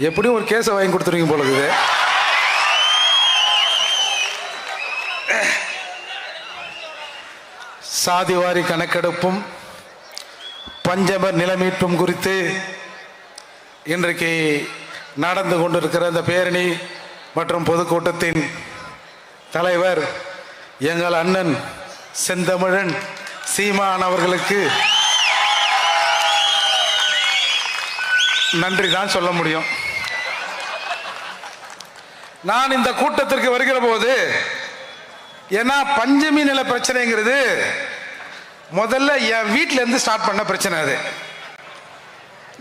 எப்படியும் ஒரு கேஸை வாங்கி கொடுத்துருவீங்க போல இருக்குது. சாதிவாரி கணக்கெடுப்பும் பஞ்சமர் நிலமீட்பும் குறித்து இன்றைக்கு நடந்து கொண்டிருக்கிற இந்த பேரணி மற்றும் பொதுக்கூட்டத்தின் தலைவர் எங்கள் அண்ணன் செந்தமிழன் சீமான் அவர்களுக்கு நன்றி தான் சொல்ல முடியும். நான் இந்த கூட்டத்திற்கு வருகிற போது, ஏன்னா பஞ்சமி நில பிரச்சனைங்கிறது முதல்ல என் வீட்டில இருந்து ஸ்டார்ட் பண்ண பிரச்சனை. அது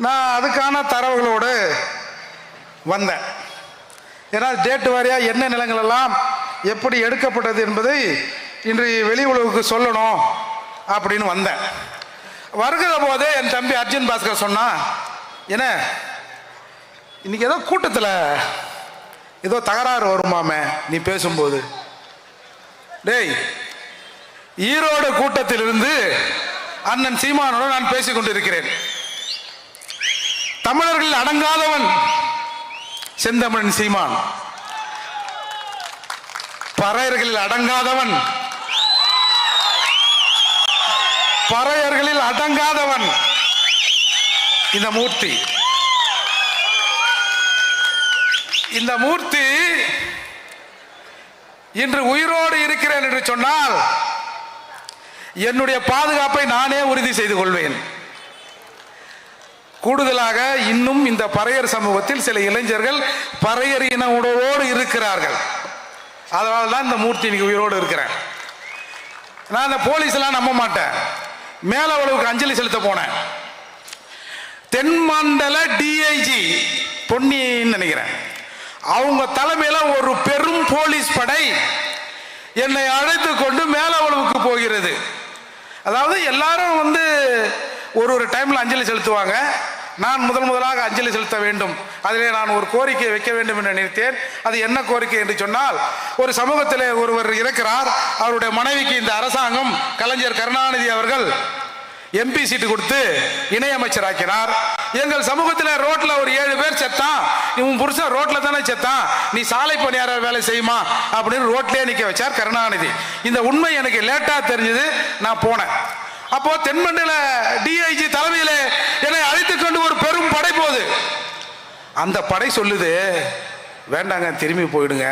நான் அதுக்கான தரவுகளோடு வந்தேன். ஏன்னா டேட் வாரியா என்ன நிலங்கள் எல்லாம் எப்படி எடுக்கப்பட்டது என்பதை இன்று வெளி உலகுக்கு சொல்லணும் அப்படின்னு வந்தேன். வருகிற போதே என் தம்பி அர்ஜுன் பாஸ்கர் சொன்னா, என்ன இன்னைக்கு ஏதோ கூட்டத்தில் ஏதோ தகராறு வருமாமே நீ பேசும்போது. டேய், ஈரோடு கூட்டத்திலிருந்து அண்ணன் சீமானோடு நான் பேசிக் கொண்டிருக்கிறேன். தமிழர்கள் அடங்காதவன் செந்தமிழன் சீமான், பறையர்களில் அடங்காதவன், பறையர்களில் அடங்காதவன் இந்த மூர்த்தி. இந்த மூர்த்தி இன்று உயிரோடு இருக்கிறேன் என்று சொன்னால் என்னுடைய பாதுகாப்பை நானே உறுதி செய்து கொள்வேன். கூடுதலாக இன்னும் இந்த பறையர் சமூகத்தில் சில இளைஞர்கள் பறையர் இன உணவோடு இருக்கிறார்கள். அதனால தான் இந்த மூர்த்தி இன்னைக்கு உயிரோடு இருக்கிறேன். நான் இந்த போலீஸ் எல்லாம் நம்ப மாட்டேன். மேலவளவுக்கு அஞ்சலி செலுத்த போனேன். தென்மண்டல டிஐஜி பொன்னின்னு நினைக்கிறேன், அவங்க தலைமையில ஒரு பெரும் போலீஸ் படை என்னை அழைத்து கொண்டு மேலவளவுக்கு போகிறது. அதாவது எல்லாரும் ஒரு டைம்ல அஞ்சலி செலுத்துவாங்க. நான் முதலாக அஞ்சலி செலுத்த வேண்டும். அதிலே நான் ஒரு கோரிக்கை வைக்க வேண்டும் என்று நினைத்தேன். அது என்ன கோரிக்கை என்று சொன்னால், ஒரு சமூகத்திலே ஒருவர் இருக்கிறார். அவருடைய மனைவிக்கு இந்த அரசாங்கம் கலைஞர் கருணாநிதி அவர்கள் எம்பி சீட்டு கொடுத்து இணையமைச்சர் ஆக்கினார். எங்கள் சமூகத்தில் ரோட்ல ஒரு 7 பேர் செத்தான். இவன் புருஷன் ரோட்ல தானே செத்தான், நீ சாலை பணியாளர் வேலை செய்யுமா அப்படின்னு ரோட்லயே நிக்க வச்சார் கருணாநிதி. இந்த உண்மை எனக்கு லேட்டா தெரிஞ்சது. நான் போனேன். அப்போ தென்மண்டல டிஐஜி தலைமையில என்னை அழைத்து கொண்டு ஒரு பெரும் படை போகுது. அந்த படை சொல்லுது, வேண்டாங்க திரும்பி போயிடுங்க.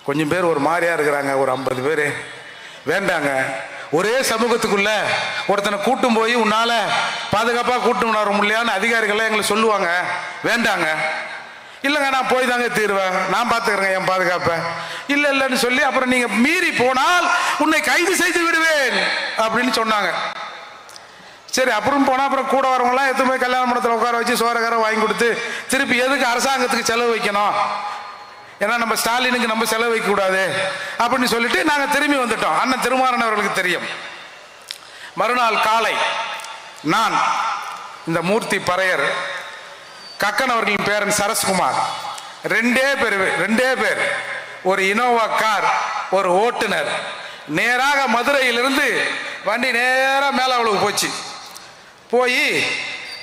கொஞ்சம் பேர் ஒரு மாதிரியா இருக்கிறாங்க, ஒரு 50 பேர். வேண்டாங்க, ஒரே சமூகத்துக்குள்ள ஒருத்தனை கூட்டும் போய் உன்னால பாதுகாப்பா கூட்டும் வர முடியலையான்னு அதிகாரிகள் எங்களை சொல்லுவாங்க. வேண்டாங்க. இல்லைங்க, நான் போய் தாங்க தீருவேன், நான் பார்த்துக்கிறேங்க என் பாதுகாப்பை. இல்லைன்னு சொல்லி அப்புறம் நீங்க மீறி போனால் உன்னை கைது செய்து விடுவேன் அப்படின்னு சொன்னாங்க. சரி, அப்புறம் போனா அப்புறம் கூட வரவங்களாம் எத்தனை போய் கல்யாண மண்டபத்தில் உட்கார வச்சு சோரகாரம் வாங்கி கொடுத்து திருப்பி எதுக்கு அரசாங்கத்துக்கு செலவு வைக்கணும், ஏன்னா நம்ம ஸ்டாலினுக்கு நம்ம செலவு வைக்க கூடாது அப்படின்னு சொல்லிட்டு நாங்க திரும்பி வந்துட்டோம். அண்ணன் திருமாறன் அவர்களுக்கு தெரியும். மறுநாள் காலை நான், இந்த மூர்த்தி பறையர், கக்கன் அவர்களின் பேரன் சரஸ்குமார், ரெண்டே பேர், ஒரு இனோவா கார், ஒரு ஓட்டுநர், நேராக மதுரையிலிருந்து வண்டி நேராக மேலாவளவு போச்சு. போய்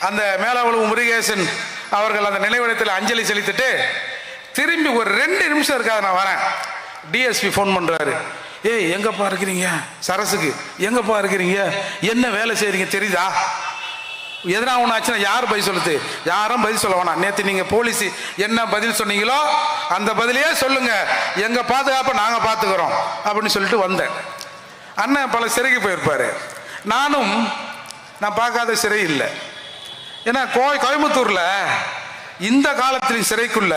அந்த மேலாவளவு முருகேசன் அவர்கள் அந்த நினைவிடத்தில் அஞ்சலி செலுத்திட்டு திரும்பி ஒரு 2 நிமிஷம் இருக்காது நான் வரேன். டிஎஸ்பி ஃபோன் பண்றாரு. ஏய், எங்கப்பா இருக்கிறீங்க? சரசுக்கு எங்கப்பா இருக்கிறீங்க? என்ன வேலை செய்றீங்க தெரியுதா? எதனா ஒன்று ஆச்சுன்னா யார் பதில் சொல்லுது? யாரும் பதில் சொல்ல வேணாம். நேற்று நீங்க போலீஸ் என்ன பதில் சொன்னீங்களோ அந்த பதிலையே சொல்லுங்க, எங்க பாதுகாப்பை நாங்க பார்த்துக்கிறோம் அப்படின்னு சொல்லிட்டு வந்தேன். அண்ணன் பல சிறைக்கு போயிருப்பாரு. நான் பார்க்காத சிறை இல்லை. ஏன்னா கோயம்புத்தூர்ல இந்த காலத்தில் சிறைக்குள்ள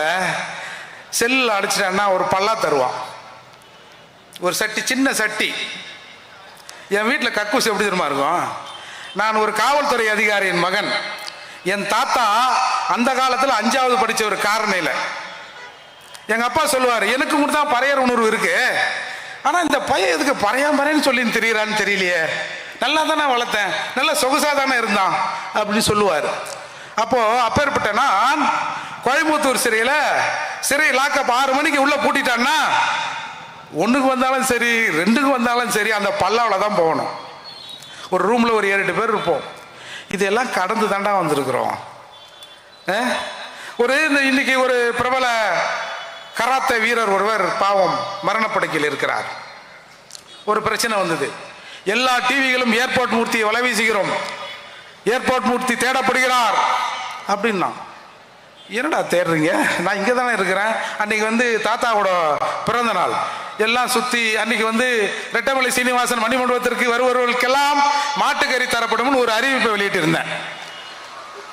செல்லில் அடிச்சிட்டான்னா ஒரு பல்லா தருவான், ஒரு சட்டி, சின்ன சட்டி. என் வீட்டில் கக்கூஸ் எப்படி தெரியுமா இருக்கும்? நான் ஒரு காவல்துறை அதிகாரியின் மகன். என் தாத்தா அந்த காலத்தில் 5வது படிச்ச ஒரு காரணையில். எங்க அப்பா சொல்லுவார், எனக்கு கூட தான் பறையர் உணர்வு இருக்கு, ஆனா இந்த பையன் எதுக்கு பறையாமறேன்னு சொல்லி தெரியறான்னு தெரியலையே, நல்லா தானே வளர்த்தேன், நல்லா சொகுசா தானே இருந்தான் அப்படின்னு சொல்லுவார். அப்போ அப்பேற்பட்ட நான் கோயம்புத்தூர் சிறை லாக்கப் 6 மணிக்கு உள்ள பூட்டிட்டான்னா 1க்கு வந்தாலும் சரி 2க்கு வந்தாலும் சரி அந்த பல்லாவில் தான் போகணும். ஒரு ரூம்ல ஒரு 7-8 பேர் இருப்போம். இதெல்லாம் கடந்து தாண்டா வந்திருக்கிறோம். இன்னைக்கு ஒரு பிரபல கராத்தே வீரர் ஒருவர் பாவம் மரணப்படுக்கையில் இருக்கிறார். ஒரு பிரச்சனை வந்தது. எல்லா டிவிகளும் ஏர்போர்ட் மூர்த்தியை வலை வீசுகிறோம், ஏர்போர்ட் மூர்த்தி தேடப்படுகிறார் அப்படின்னா. என்னடா தேடுறீங்க? நான் இங்கே தானே இருக்கிறேன். அன்னைக்கு தாத்தாவோட பிறந்த நாள் எல்லாம் சுற்றி அன்னைக்கு ரெட்டமலை சீனிவாசன் மணிமண்டபத்திற்கு வருபவர்களுக்கெல்லாம் மாட்டுக்கறி தரப்படும் ஒரு அறிவிப்பை வெளியிட்டு இருந்தேன்.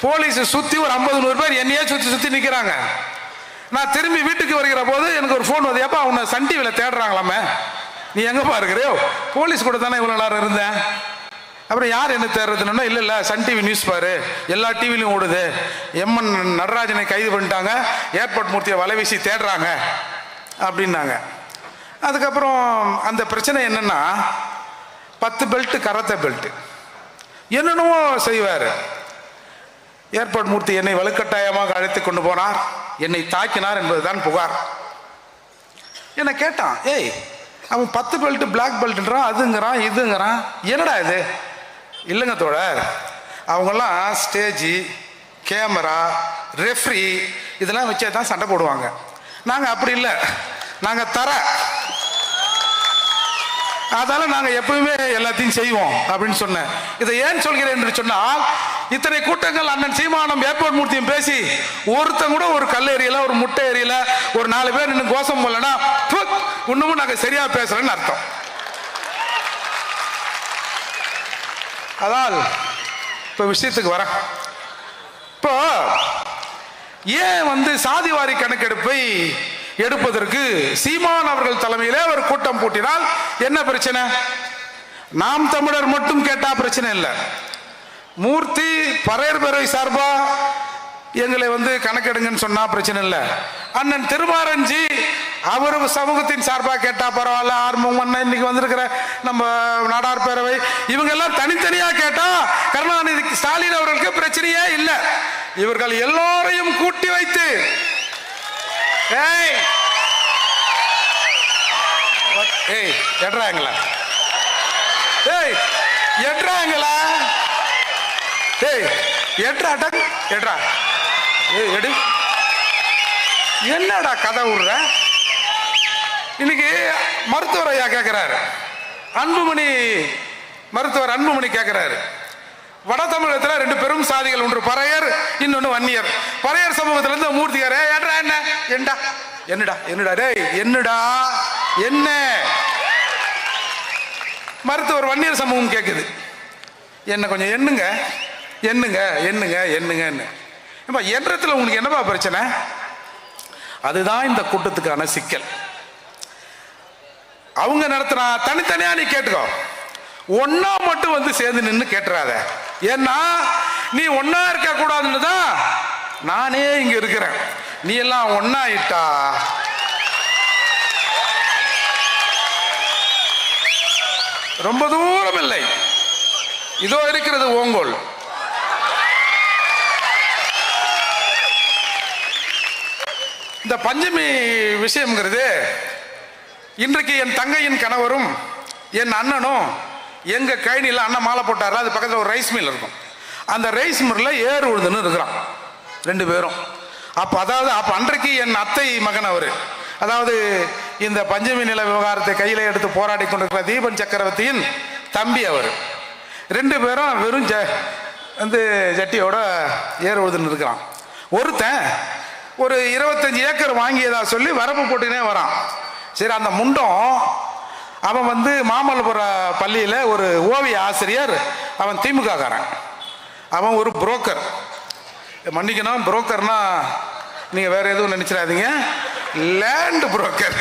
போலீஸ் சுற்றி ஒரு 50-100 பேர் என்னையே சுற்றி நிற்கிறாங்க. நான் திரும்பி வீட்டுக்கு வருகிற போது எனக்கு ஒரு ஃபோன் வந்து, ஏப்பா உன்னை சன் டிவியில் தேடுறாங்களாமே, நீ எங்கப்பா இருக்கிறியோ? போலீஸ் கூட தானே இவ்வளோ நேரம் இருந்தேன். அப்புறம் யார் என்ன தேடுறதுன்னா, இல்லை சன் டிவி நியூஸ் பாரு, எல்லா டிவிலையும் ஓடுது, எம்என் நடராஜனை கைது பண்ணிட்டாங்க, ஏர்போர்ட் மூர்த்தியை வலை வீசி தேடுறாங்க அப்படின்னாங்க. அதுக்கப்புறம் அந்த பிரச்சனை என்னன்னா, 10 பெல்ட்டு கராத்தே பெல்ட்டு என்னென்னவோ செய்வார். ஏர்போர்ட் மூர்த்தி என்னை வலுக்கட்டாயமாக அழைத்து கொண்டு போனார், என்னை தாக்கினார் என்பதுதான் புகார். என்ன கேட்டான், ஏய் அவன் 10 பெல்ட் பிளாக் பெல்ட்ன்றான், அதுங்கிறான் இதுங்கிறான், என்னடா இது? இல்லைங்க தோழர், அவங்கெல்லாம் ஸ்டேஜி, கேமரா, ரெஃப்ரி இதெல்லாம் வச்சே தான் சண்டை போடுவாங்க. நாங்கள் அப்படி இல்லை, நாங்கள் அதால நாங்கள் எப்பவுமே எல்லாத்தையும் செய்வோம் அப்படின்னு சொன்னேன். இதை ஏன் சொல்கிறேன் என்று சொன்னால், இத்தனை கூட்டங்கள் அண்ணன் சீமானம் ஏர்போர்ட் மூர்த்தியும் பேசி ஒருத்தன் கூட ஒரு கல் ஏரியல, ஒரு முட்டை ஏரியல, ஒரு 4 பேர் இன்னும் கோஷம் போலன்னா இன்னமும் நாங்கள் சரியா பேசுறேன்னு அர்த்தம். அதால் இப்போ விஷயத்துக்கு வர, இப்போ ஏன் சாதிவாரி கணக்கெடுப்பை எடுப்பதற்கு சீமான் அவர்கள் தலைமையிலே ஒரு கூட்டம் போட்டினால் என்ன பிரச்சனை? நாம் தமிழர் மட்டும் கேட்டா பிரச்சனை இல்லை. மூர்த்தி பறையர் பேரவை சார்பா எங்களை கணக்கெடுங்கன்னு சொன்னா பிரச்சனை இல்லை. அண்ணன் திருமாரஞ்சி அவர் சமூகத்தின் சார்பா கேட்டா பரவாயில்ல. ஆர்வம் இன்னைக்கு வந்திருக்கிற நம்ம நாடார் பேரவை இவங்க எல்லாம் தனித்தனியா கேட்டா கருணாநிதி ஸ்டாலின் அவர்களுக்கு பிரச்சனையே இல்லை. இவர்கள் எல்லோரையும் கூட்டி வைத்து எட்றாங்களா எடு என்னடா கதை விடுற? இன்னைக்கு மருத்துவர் ஐயா கேட்கிறாரு, மருத்துவர் அன்புமணி கேட்கிறாரு, வட தமிழகத்தில் 2 பெரும் சாதிகள், ஒன்று பறையர், இன்னொன்று வன்னியர். பறையர் சமூகத்திலிருந்து மூர்த்தியாரே ஏற்றா என்ன என்னடா என்னடா என்னடா டேய் என்னடா என்ன? மருத்துவர் வன்னியர் சமூகம் கேட்குது, என்ன கொஞ்சம் எண்ணுங்க எண்ணுங்க எண்ணுங்க எண்ணுங்கன்னு. எண்ணத்துல உங்களுக்கு என்னப்பா பிரச்சனை? அதுதான் இந்த கூட்டத்துக்கான சிக்கல். அவங்க நடத்துறா தனித்தனியா நீ கேட்டுக்கோ, ஒன்னா மட்டும் சேர்ந்து நின்று கேட்டுறாத. ஏன்னா நீ ஒன்னா இருக்க கூடாதுன்னு தான் நானே இங்க இருக்கிறேன். நீ எல்லாம் ஒன்னா இட்டா ரொம்ப தூரம் இல்லை, இதோ இருக்கிறது ஓங்கோல். இந்த பஞ்சமி விஷயம்ங்கிறது இன்றைக்கு என் தங்கையின் கணவரும் என் அண்ணனும் எங்க கைனியில் அண்ணன் மாலை போட்டார், அது பக்கத்தில் ஒரு ரைஸ் மில் இருக்கும், அந்த ரைஸ் மில்லில் ஏறு உழுதுன்னு இருக்கிறான் 2 பேரும். அப்போ அன்றைக்கு என் அத்தை மகன் அவர், அதாவது இந்த பஞ்சமி நில விவகாரத்தை கையில் எடுத்து போராடி கொண்டிருக்கிற தீபன் சக்கரவர்த்தியின் தம்பி அவர். 2 பேரும் வெறும் ஜட்டியோட ஏறு உழுதுன்னு இருக்கிறான். ஒருத்தன் ஒரு 25 ஏக்கர் வாங்கியதா சொல்லி வரப்பு போட்டுனே வரான். சரி, அந்த முண்டம் அவன் மாமல்லபுர பள்ளியில் ஒரு ஓவிய ஆசிரியர், அவன் திமுக காரன், அவன் ஒரு புரோக்கர். மன்னிக்கணும், புரோக்கர்னா நீங்கள் வேற எதுவும் நினைச்சிடாதீங்க, லேண்ட் புரோக்கர்.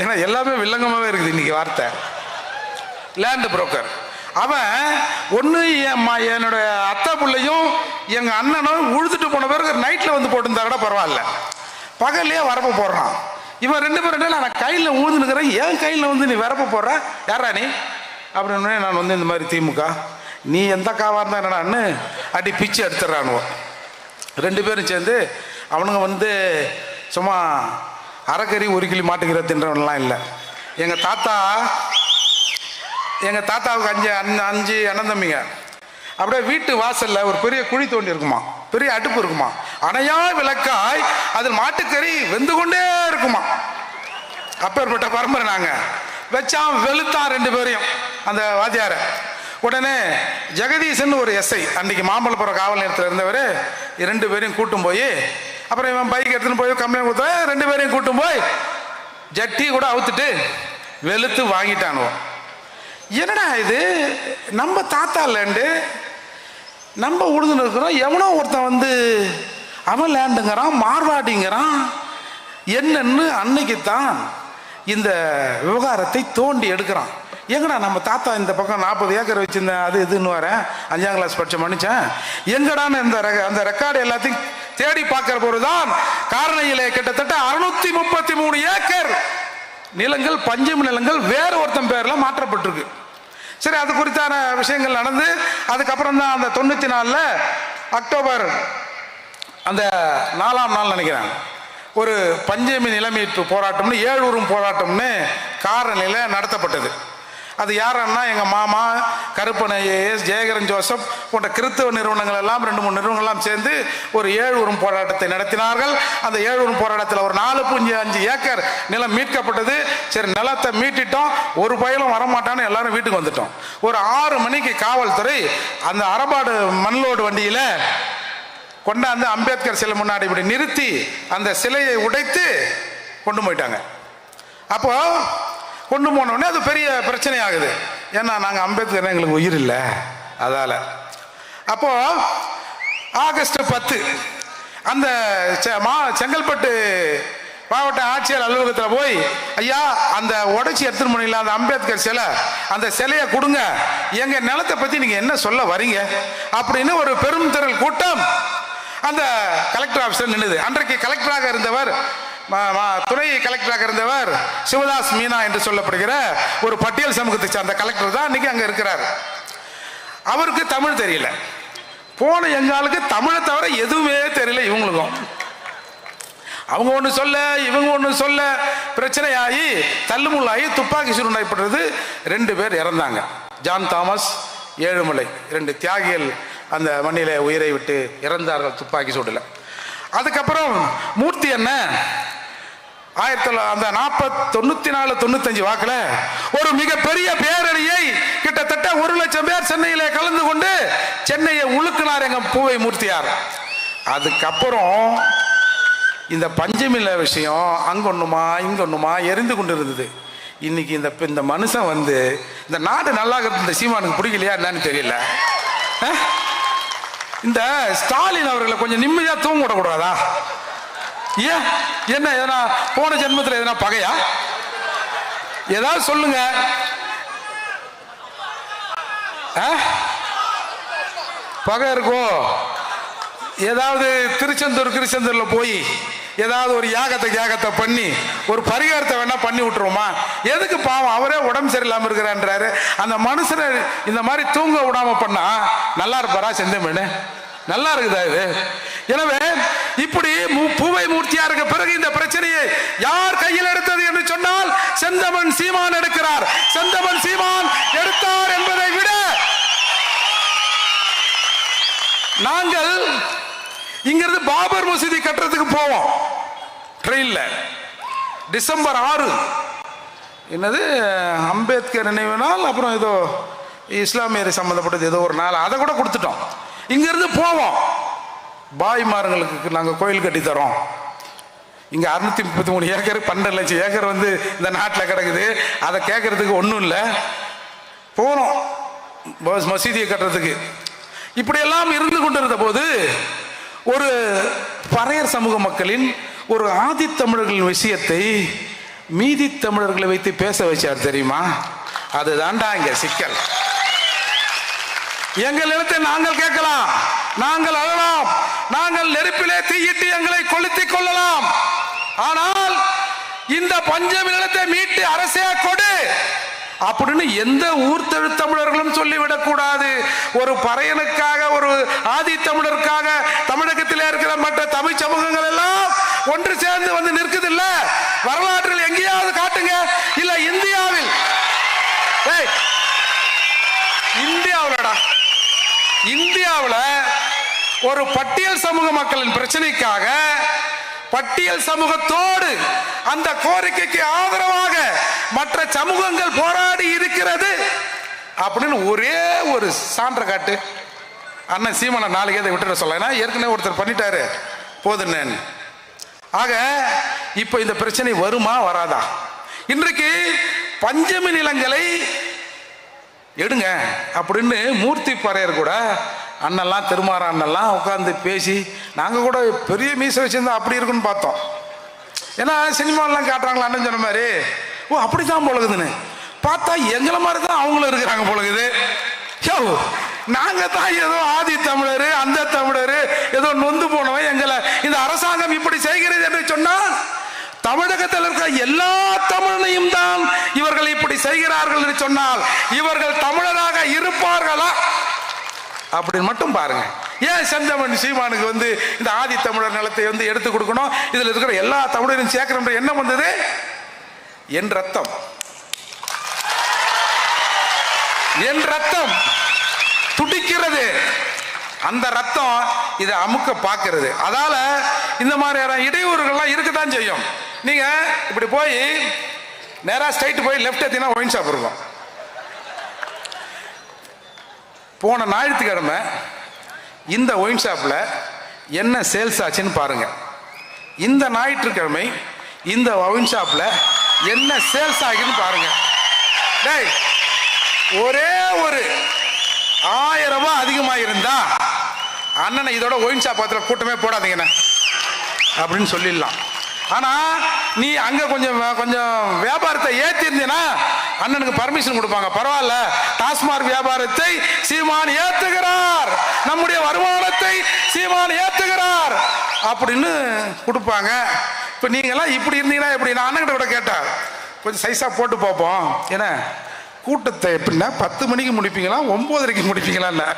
ஏன்னா எல்லாமே வில்லங்கமாகவே இருக்குது இன்னைக்கு வார்த்தை, லேண்ட் புரோக்கர். அவன் ஒன்று என்னோட அத்தை பிள்ளையும் எங்கள் அண்ணனும் உழுதுட்டு போன பிறகு நைட்டில் போட்டிருந்தா கூட பரவாயில்ல, பகல்லையே வரப்பு போடுறான். இவன் 2 பேரும் நான் கையில் உழுதுனுக்கிறேன், என் கையில் நீ வரப்பு போடுற, யாரா நீ அப்படின்னு. நான் இந்த மாதிரி திமுக, நீ எந்த காவாக இருந்தா என்னடான்னு அடி பிச்சு எடுத்துடுறானுவோ. 2 பேரும் சேர்ந்து அவனுங்க சும்மா அரைக்கறி 1 கிளி மாட்டுக்கிற தின்றவன்லாம் இல்லை. எங்கள் தாத்தாவுக்கு 5 அண்ணன் தம்பிங்க. அப்படியே வீட்டு வாசலில் ஒரு பெரிய குழி தோண்டி இருக்குமா, பெரிய அடுப்பு இருக்குமா, அணையா விளக்காய் அதில் மாட்டுக்கறி வெந்து கொண்டே இருக்குமா. அப்பேற்பட்ட பரம்பரை நாங்க. வச்சான் வெளுத்தான் 2 பேரையும் அந்த வாத்தியார. உடனே ஜெகதீசன் ஒரு எஸ்ஐ அன்னைக்கு மாம்பழப்புரம் காவல் நிலையத்தில் இருந்தவர் 2 பேரையும் கூட்டும் போய், அப்புறம் இவன் பைக் எடுத்துன்னு போய் கம்ப்ளைண்ட் கொடுத்த 2 பேரையும் கூட்டும் போய் ஜட்டி கூட அவுத்துட்டு வெளுத்து வாங்கிட்டானுவோம். என்னடா இது, நம்ம தாத்தா லேண்டு நம்ம உழுதுன்னு இருக்கிறோம், எவனோ ஒருத்தன் வந்து அவன் லேண்டுங்கிறான், மார்வாடிங்கிறான். என்னன்னு அன்னைக்குத்தான் இந்த விவகாரத்தை தோண்டி எடுக்கிறான். எங்கடா நம்ம தாத்தா இந்த பக்கம் 40 ஏக்கர் வச்சிருந்தேன், அது இதுன்னு வரேன் 5ஆம் கிளாஸ் படிச்ச மனுஷன், எங்கடான்னு அந்த ரெக்கார்டு எல்லாத்தையும் தேடி பார்க்கிற போதுதான் காரணையிலே கிட்டத்தட்ட 633 ஏக்கர் நிலங்கள், பஞ்சமி நிலங்கள் வேற ஒருத்தன் பேர்ல மாற்றப்பட்டிருக்கு. சரி, அது குறித்தான விஷயங்கள் நடந்து அதுக்கப்புறம் தான் அந்த 94 அக்டோபர் அந்த 4ஆம் நாள் நினைக்கிறேன் ஒரு பஞ்சமி நிலமீட்பு போராட்டம்னு 7 ஊரும் போராட்டம்னு காரணியில் நடத்தப்பட்டது. அது யாருன்னா எங்கள் மாமா கருப்பன் ஐஏஎஸ், ஜெயகரன் ஜோசப் போன்ற கிறிஸ்தவ நிறுவனங்கள் எல்லாம் 2-3 நிறுவனங்கள்லாம் சேர்ந்து ஒரு 7 ஊரும் போராட்டத்தை நடத்தினார்கள். அந்த 7 ஊரும் போராட்டத்தில் ஒரு 4.5 ஏக்கர் நிலம் மீட்கப்பட்டது. சரி, நிலத்தை மீட்டிட்டோம், ஒரு பயலும் வரமாட்டான்னு எல்லாரும் வீட்டுக்கு வந்துட்டோம். ஒரு 6 மணிக்கு காவல்துறை அந்த அரபாடு மண்லோடு வண்டியில் கொண்டாந்து அம்பேத்கர் சிலை முன்னாடி இப்படி நிறுத்தி அந்த சிலையை உடைத்து கொண்டு போயிட்டாங்க. அப்போ கொண்டு போனோடனே அது பெரிய பிரச்சனை ஆகுது. ஏன்னா நாங்கள் அம்பேத்கர் எங்களுக்கு உயிர் இல்லை, அதால. அப்போ ஆகஸ்ட் 10 அந்த செங்கல்பட்டு மாவட்ட ஆட்சியர் அலுவலகத்தில் போய், ஐயா அந்த உடைச்சி எடுத்துட்டு போனீங்களா அந்த அம்பேத்கர் சிலை, அந்த சிலையை கொடுங்க, எங்க நிலத்தை பத்தி நீங்க என்ன சொல்ல வரீங்க அப்படின்னு ஒரு பெரும் திரள் கூட்டம் அந்த கலெக்டர் ஆபீஸில் நின்னுது. அன்றைக்கு கலெக்டராக இருந்தவர், துணை கலெக்டராக இருந்தவர் சிவதாஸ் மீனா என்று சொல்லப்படுகிற ஒரு பட்டியல் சமூகத்தை சார்ந்த கலெக்டர் தான் இன்னைக்கு அங்க இருக்கிறார். அவருக்கு தமிழ் தெரியல. போன எங்காலுக்கு தமிழை தவிர எதுவுமே தெரியல இவங்களுக்கும். அவங்க ஒன்று சொல்ல இவங்க ஒன்று சொல்ல பிரச்சனையாகி தள்ளுமுள்ளாகி துப்பாக்கி சூடு நடைபெற்றது. 2 பேர் இறந்தாங்க. ஜான் தாமஸ், ஏழுமலை 2 தியாகிகள் அந்த மண்ணில உயிரை விட்டு இறந்தார்கள் துப்பாக்கி சூடுல. அதுக்கப்புறம் மூர்த்தி என்ன 1994-95 வாக்குல ஒரு மிகப்பெரிய பேரணியை கிட்டத்தட்ட 1 லட்சம் பேர் சென்னையில கலந்து கொண்டு சென்னையை உழுக்கினார் எங்க பூவை மூர்த்தியார். அதுக்கப்புறம் இந்த பஞ்சமில்ல விஷயம் அங்கொன்னுமா இங்கொன்னுமா எரிந்து கொண்டு இருந்தது. இன்னைக்கு இந்த மனுஷன் வந்து இந்த நாடு நல்லா இந்த சீமானுக்கு பிடிக்கலையா என்னன்னு தெரியல. இந்த ஸ்டாலின் அவர்களை கொஞ்சம் நிம்மதியா தூங்க விடக்கூடாதா? ஏன் என்ன எதனா போன ஜென்மத்தில் எதனா பகையா? ஏதாவது சொல்லுங்க. பகை இருக்கோ? ஏதாவது திருச்செந்தூர்ல போய் ஏதாவது ஒரு யாகத்தை பண்ணி ஒரு பரிகாரத்தை வேணா பண்ணி விட்டுருவோமா? எதுக்கு பாவம், அவரே உடம்பு சரியில்லாம இருக்கிறான்றாரு. அந்த மனுஷனை இந்த மாதிரி தூங்க விடாம பண்ணா நல்லா இருப்பாரா? செந்தமன் நல்லா இருக்குதா இது? எனவே இப்படி பூவை மூர்த்தியாருக்கு பிறகு இந்த பிரச்சனையை யார் கையில் எடுத்தது என்று சொன்னால் செந்தமன் சீமான் எடுக்கிறார். செந்தமன் சீமான் எடுத்தார் என்பதை விட நாங்கள் இங்கிருந்து பாபர் மசூதி கட்டுறதுக்கு போவோம் ட்ரெயின்ல. டிசம்பர் 6 என்னது அம்பேத்கர் நினைவு நாள், அப்புறம் ஏதோ இஸ்லாமியர் சம்பந்தப்பட்டது ஏதோ ஒரு நாள், அதை கூட கொடுத்துட்டோம். இங்கிருந்து போவோம். பாய்மார்களுக்கு நாங்கள் கோயில் கட்டி தரோம். இங்க 633 ஏக்கர் 12 லட்சம் ஏக்கர் வந்து இந்த நாட்டில் கிடக்குது. அதை கேட்கறதுக்கு ஒன்றும் இல்லை. போனோம் மசூதியை கட்டுறதுக்கு. இப்படியெல்லாம் இருந்து கொண்டிருந்த போது ஒரு பறையர் சமூக மக்களின் ஒரு ஆதித்தமிழர்களின் விஷயத்தை மீதி தமிழர்களை வைத்து பேச வச்சார் தெரியுமா? அதுதான்டா இங்க சிக்கல். எங்கள் நிலத்தை நாங்கள் கேட்கலாம், நாங்கள் அழலாம், நாங்கள் நெருப்பிலே தீயிட்டு எங்களை கொளுத்திக் கொள்ளலாம். ஆனால் இந்த பஞ்சமி நிலத்தை மீட்டு அரசே கொடு அப்படின்னு எந்த ஊர்த்தெழு தமிழர்களும் சொல்லிவிடக் கூடாது. ஒரு பறையனுக்காக, ஒரு ஆதி தமிழருக்காக தமிழகத்தில் இருக்கிற மற்ற தமிழ் சமூகங்கள் எல்லாம் ஒன்று சேர்ந்து வந்து நிற்குது இல்ல? வரலாற்றில் எங்கேயாவது காட்டுங்க. இல்ல இந்தியாவில், இந்தியாவில் ஒரு பட்டியல் சமூக மக்களின் பிரச்சனைக்காக பட்டியல் சமூகத்தோடு அந்த கோரிக்கைக்கு ஆதரவாக மற்ற சமூகங்கள் போராடி இருக்கிறது அப்படின்னு ஒரே ஒரு சான்ற காட்டு. அண்ணன் சீமான நாளைக்கு அதை விட்டுற சொல்ல, ஏற்கனவே ஒருத்தர் பண்ணிட்டாரு போதுன்னு. ஆக இப்ப இந்த பிரச்சனை வருமா வராதா? இன்றைக்கு பஞ்சமி நிலங்களை எடுங்க அப்படின்னு மூர்த்தி பறையர் கூட அண்ணெல்லாம் திருமாற அண்ணெல்லாம் உட்காந்து பேசி, நாங்கள் கூட பெரிய மீசை வச்சிருந்தா அப்படி இருக்குன்னு பார்த்தோம். ஏன்னா சினிமாலாம் காட்டுறாங்களா அண்ணன் சொன்ன மாதிரி, ஓ அப்படித்தான் போலகுதுன்னு பார்த்தா எங்களை மாதிரி தான் அவங்களும் இருக்கிறாங்க போலகுது. நாங்க தான் ஏதோ ஆதி தமிழர் அந்த தமிழர் ஏதோ நொந்து போனவன் எங்களை இந்த அரசாங்கம் இப்படி செய்கிறது என்று சொன்னால் தமிழகத்தில் இருக்கிற எல்லா தமிழனையும் தான் இவர்கள் இப்படி செய்கிறார்கள் என்று சொன்னால் இவர்கள் தமிழராக இருப்பார்களா அப்படின்னு மட்டும் பாருங்க. ஏன் செந்தமன் சீமானுக்கு இந்த ஆதி தமிழர் நிலத்தை எடுத்து கொடுக்கணும், இதுல இருக்கிற எல்லா தமிழரையும் சேர்க்கிற எண்ணம் வந்தது? என் ரத்தம் துடிக்கிறது, அந்த ரத்தம் இதை அமுக்க பார்க்கிறது. அதால இந்த மாதிரியான இடையூறுகள்லாம் இருக்கத்தான் செய்யும். நீங்க இப்படி போய் நேரா ஸ்ட்ரைட் போய் லெஃப்ட் ஏத்தினா ஒயின் ஷாப் இருக்கும். போன ஞாயிற்றுக்கிழமை இந்த ஒயின் ஷாப்ல என்ன சேல்ஸ் ஆச்சுன்னு பாருங்க. இந்த ஞாயிற்றுக்கிழமை இந்த ஒயின் ஷாப்ல என்ன சேல்ஸ் ஆகுன்னு பாருங்க. டேய், ஒரே ஒரு 1000 ரூபாய் அதிகமாக இருந்தா அண்ணனை இதோட ஒயின் ஷாப் பக்கத்தில் கூட்டமே போடாதீங்கண்ணே அப்படின்னு சொல்லிடலாம். ஆனா நீ அங்க கொஞ்சம் வியாபாரத்தை ஏத்திருந்தீங்கன்னா அண்ணனுக்கு பர்மிஷன் கொடுப்பாங்க. பரவாயில்ல, டாஸ்மாக் வியாபாரத்தை சீமான் ஏத்துகிறார், நம்முடைய வருமானத்தை சீமான் ஏத்துகிறார் அப்படின்னு கொடுப்பாங்க. இப்ப நீங்க எல்லாம் இப்படி இருந்தீங்கன்னா எப்படி? நான் அண்ணன் கூட கேட்டேன், கொஞ்சம் சைஸா போட்டு பார்ப்போம். ஏன்னா கூட்டத்தை எப்படின்னா 10 மணிக்கு முடிப்பீங்களா 9:30க்கு முடிப்பீங்களா?